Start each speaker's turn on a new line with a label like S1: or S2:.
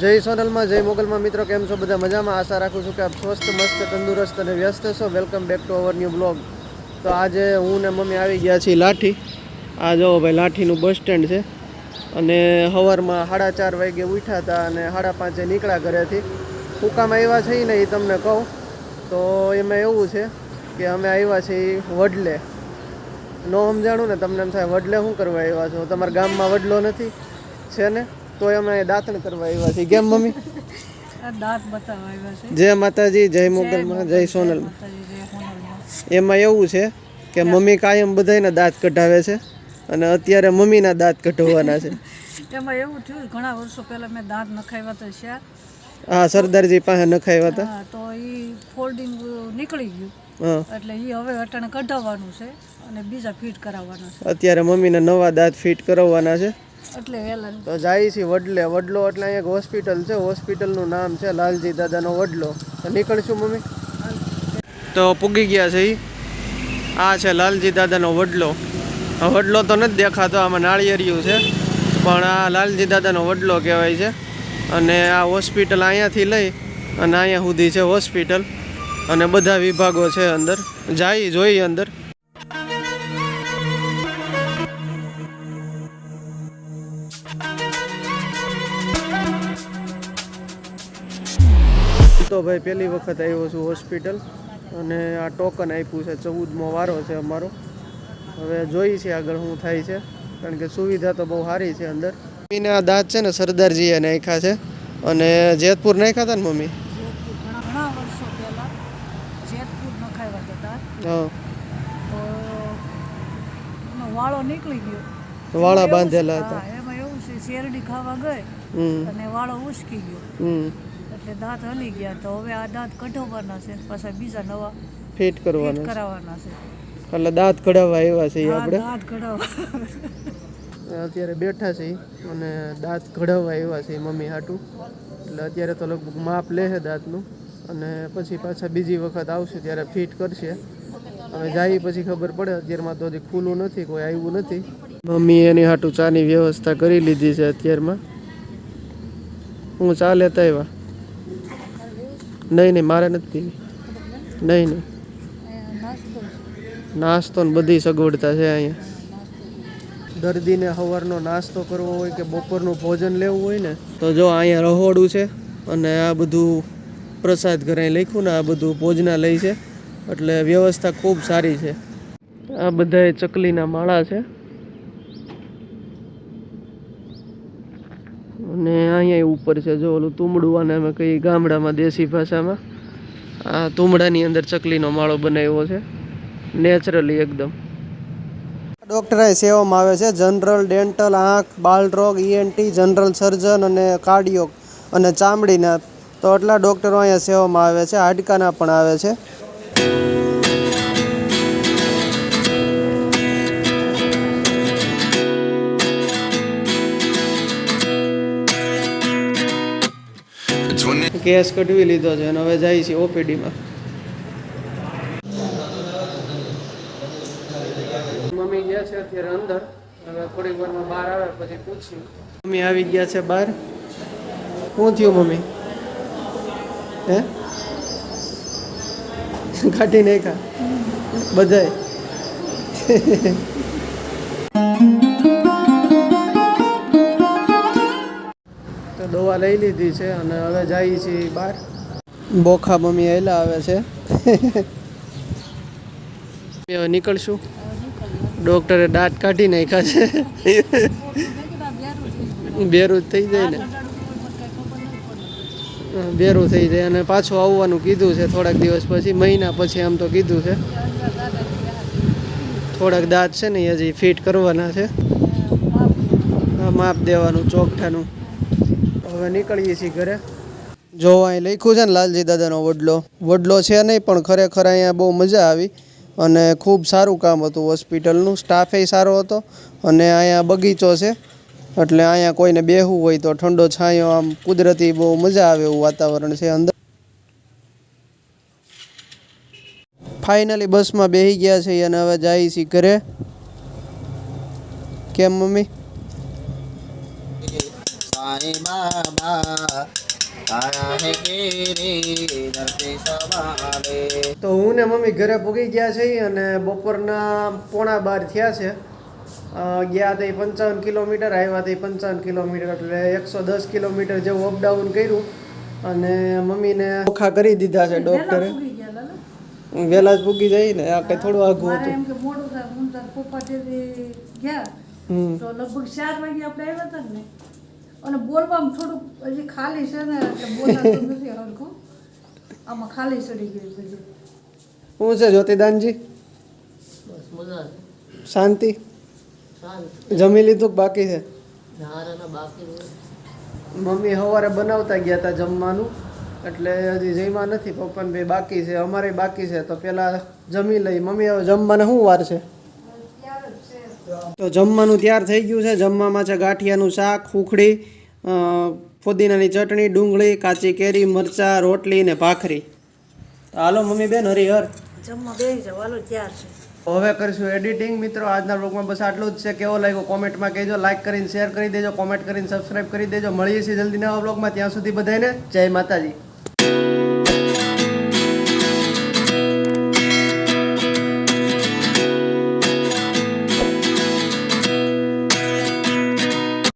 S1: જય સોનલમાં જય મોગલમાં મિત્રો કેમ છો બધા મજામાં આશા રાખું છું કે આપ સ્વસ્થ મસ્ત તંદુરસ્ત અને વ્યસ્ત છો welcome back to our new blog તો આજે હું ને મમ્મી આવી ગયા છીએ લાઠી આ જો ભાઈ લાઠીનું બસ સ્ટેન્ડ છે અને સવારમાં 4:30 વાગે ઉઠ્યા હતા અને 5:30 નીકળ્યા ઘરેથી હુકામ આવ્યા છે ને એ તમને કહું તો એમાં એવું છે કે અમે આવ્યા છીએ વડલે ન સમજાણું ને તમને એમ થાય વડલે શું કરવા આવ્યા છો તમારા ગામમાં વડલો નથી છે ને તો અમે દાંતણ કરવા આવ્યા છીએ કેમ મમ્મી
S2: દાંત બતાવવા આવ્યા છે
S1: જય માતાજી જય મોગલમાં જય સોનલમાં એમાં એવું છે કે મમ્મી કાયમ બધાયના દાંત કઢાવે છે અને અત્યારે મમ્મીના દાંત કઢાવવાના છે
S2: એમાં એવું થયું ઘણા વર્ષો પહેલા મેં દાંત નખાવ્યા હતા શા
S1: હા સરદારજી પાસે નખાવ્યા હતા
S2: તો એ ફોલ્ડિંગ નીકળી ગયું એટલે એ હવે અટાણે કઢાવવાનું છે અને બીજા ફિટ કરાવવાના છે
S1: અત્યારે મમ્મીના નવા દાંત ફિટ કરાવવાના છે
S2: એટલે વહેલા
S1: તો જાય છે વડલે વડલો એટલે અહીંયા એક હોસ્પિટલ છે હોસ્પિટલનું નામ છે લાલજી દાદાનો વડલો તો નીકળશું મમ્મી તો પૂગી ગયા છે આ છે લાલજી દાદાનો વડલો વડલો તો નથી દેખાતો આમાં નાળિયેરિયું છે પણ આ લાલજી દાદાનો વડલો કહેવાય છે અને આ હોસ્પિટલ અહીંયાથી લઈ અને અહીંયા સુધી છે હોસ્પિટલ અને બધા વિભાગો છે અંદર જાય જોઈએ અંદર તો ભાઈ પહેલી વખત આવ્યો છું હોસ્પિટલ અને આ ટોકન આપ્યું છે 14મો વારો છે અમારો હવે જોઈ છે આગળ શું થાય છે કારણ કે સુવિધા તો બહુ સારી છે અંદર મમ્મીને આ દાંત છે ને સરદારજીએ નાખ્યા છે અને જેતપુર નાખ્યા હતા ને મમ્મી
S2: ઘણા વર્ષો પહેલા જેતપુર નખાવ્યા હતા
S1: હા
S2: તો વાળો નીકળી ગયો
S1: વાળા બાંધેલા હતા
S2: એમાં એવું છે શેરડી ખાવા ગઈ અને વાળો ઉસકી ગયો એટલે દાંત હલી ગયા તો હવે આ દાંત કઢાવવાના છે પાછા બીજા નવા
S1: ફિટ કરવાના
S2: કરાવવાના છે
S1: એટલે દાંત કઢાવવા આવ્યા છે આપણે
S2: દાંત કઢાવવા
S1: અત્યારે બેઠા છે અને દાંત કઢાવવા આવ્યા છે મમ્મી હાટું એટલે અત્યારે તો લગભગ માપ લે છે દાંતનું અને પછી પાછા બીજી વખત આવશે ત્યારે ફિટ કરશે હવે જાય પછી ખબર પડે અત્યારમાં તો હજી ખુલ્લું નથી કોઈ આવ્યું નથી મમ્મી એની હાટું ચાની વ્યવસ્થા કરી લીધી છે અત્યારમાં હું ચા લેતા આવ્યા નહીં મારે નથી પીવી નહીં નાસ્તો ને બધી સગવડતા છે અહીંયા દર્દીને સવારનો નાસ્તો કરવો હોય કે બપોરનું ભોજન લેવું હોય ને તો જો અહીંયા રહોડું છે અને આ બધું પ્રસાદ ઘરે લખ્યું ને આ બધું ભોજનાલય છે એટલે વ્યવસ્થા ખૂબ સારી છે આ બધા ચકલીના માળા છે અને અહીંયા ઉપર છે જો ઓલું તુમડું આને અમે કઈ ગામડામાં દેશી ભાષામાં આ તુમડાની અંદર ચકલીનો માળો બનાવ્યો છે નેચરલી એકદમ ડૉક્ટર સેવામાં આવે છે જનરલ ડેન્ટલ આંખ બાળરોગ ENT જનરલ સર્જન અને કાર્ડિયો અને ચામડીના તો એટલા ડૉક્ટરો અહીંયા સેવામાં આવે છે હાડકાના પણ આવે છે કેસ કઢવી લીધો છે અને હવે જાય છે OPDમાં મમ્મી ગયા છે અત્યારે અંદર હવે થોડીક વારમાં બહાર આવે પછી પૂછ્યું મમ્મી આવી ગયા છે બહાર શું થયું મમ્મી હે કાઢી નાખ્યા બધાય તો દવા લઈ લીધી છે અને હવે જાય છે બહાર બોખા મમ્મી આયલા આવે છે હવે નીકળશું ડૉક્ટરે દાંત કાઢી નાખ્યા છે બેરું થઈ જાય ને બેરું થઈ જાય અને પાછું આવવાનું કીધું છે થોડાક દિવસ પછી મહિના પછી આમ તો કીધું છે થોડાક દાંત છે ને હજી ફિટ કરવાના છે માપ દેવાનું ચોકઠાનું હવે નીકળીએ છીએ ઘરે જો અહીં લખ્યું છે ને લાલજી દાદાનો વડલો છે નહીં પણ ખરેખર અહીંયા બહુ મજા આવી અને ખૂબ સારું કામ હતું હોસ્પિટલનું સ્ટાફે સારો હતો અને અહીંયા બગીચો છે એટલે અહીંયા કોઈને બેહવું હોય તો ઠંડો છાંયો આમ કુદરતી બહુ મજા આવે એવું વાતાવરણ છે અંદર ફાઇનલી બસમાં બેસી ગયા છે અને હવે જાય છે ઘરે કેમ મમ્મી
S3: साईं बाबा आया है तेरे दर पे सवारे।
S1: તો હું ને મમ્મી ઘરે પૂગી ગયા છે અને બપોરના 11:15 થયા છે. ગયા તે 55 કિલોમીટર, આવ્યા તે 55 કિલોમીટર, એટલે 110 કિલોમીટર જેવું અપડાઉન કર્યું. અને મમ્મીને ઓખા કરી દીધા છે ડોક્ટરે.
S2: પૂગી ગયા લાલા.
S1: વહેલા જ પૂગી જાય ને, આ કઈ થોડું આઘું
S2: મારે
S1: હતું.
S2: એમ કે મોડું થાય, હું તાર પપ્પા તે ગયા તો લગભગ 4 વાગે આપણે આવ્યા હતા ને. અને બોલવામાં થોડુંક હજી ખાલી છે ને, એટલે બોલાતું નથી હરખું. આમાં ખાલી ચડી ગયું પછી.
S1: શું છે જ્યોતિદાનજી? શાંતિ? જમી લીધું કે બાકી છે? મમ્મી સવારે બનાવતા ગયા હતા જમવાનું, એટલે હજી જમ્યા નથી. પપ્પાને બે બાકી છે, અમારે બાકી છે. તો પેલા જમી લઈ. મમ્મી હવે જમવાને શું વાર છે? તો જમવાનું તૈયાર થઈ ગયું છે. જમવામાં છે ગાંઠિયાનું શાક, ખુખડી, ફુદીનાની ચટણી, ડુંગળી, કાચી કેરી, મરચાં, રોટલી ને ભાખરી. તો હાલો મમ્મી બેન હરિહર
S2: જમવા બેસી જાવ, હાલો તૈયાર છે.
S1: હવે કરીશું એડિટિંગ. મિત્રો આજના બ્લોગમાં બસ આટલું જ છે. કેવો લાગ્યો કોમેન્ટમાં કહેજો, લાઈક કરીને શેર કરી દેજો, કોમેન્ટ કરીને સબસ્ક્રાઈબ કરી દેજો. મળીએ છીએ જલ્દી નવા બ્લોગમાં. ત્યાં સુધી બધાને જય માતાજી.